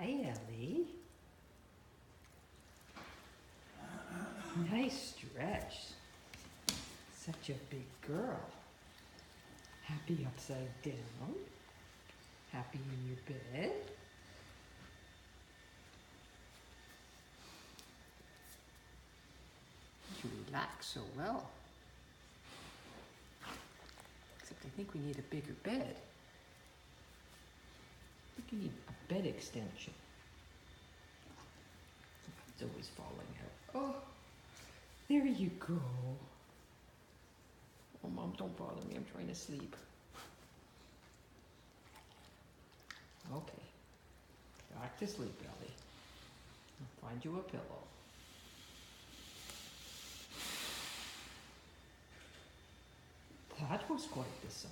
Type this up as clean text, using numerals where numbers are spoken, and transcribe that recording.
Hi, Ellie. Nice stretch. Such a big girl. Happy upside down. Happy in your bed. You relax so well. Except I think we need a bigger bed. I think you need a bed extension. It's always falling out. Oh, there you go. Oh, Mom, don't bother me. I'm trying to sleep. Okay. Back to sleep, Ellie. I'll find you a pillow. That was quite the sigh.